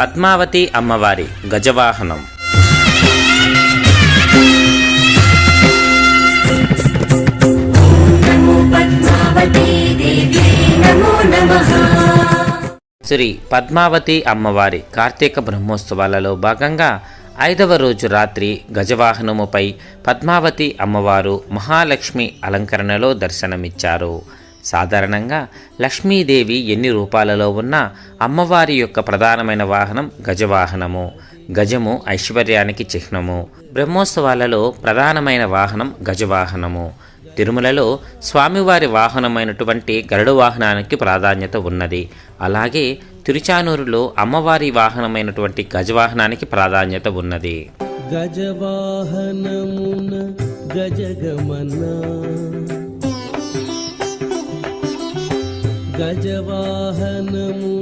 పద్మావతి అమ్మవారి గజవాహనం. శ్రీ పద్మావతి అమ్మవారి కార్తీక బ్రహ్మోత్సవాలలో భాగంగా 5వ రోజు రాత్రి గజవాహనముపై పద్మావతి అమ్మవారు మహాలక్ష్మి అలంకరణలో దర్శనమిచ్చారు. సాధారణంగా లక్ష్మీదేవి ఎన్ని రూపాలలో ఉన్నా అమ్మవారి యొక్క ప్రధానమైన వాహనం గజవాహనము. గజము ఐశ్వర్యానికి చిహ్నము. బ్రహ్మోత్సవాలలో ప్రధానమైన వాహనం గజవాహనము. తిరుమలలో స్వామివారి వాహనమైనటువంటి గరుడ వాహనానికి ప్రాధాన్యత ఉన్నది. అలాగే తిరుచానూరులో అమ్మవారి వాహనమైనటువంటి గజవాహనానికి ప్రాధాన్యత ఉన్నది. గజవాహనమున గజగమన గజవాహనము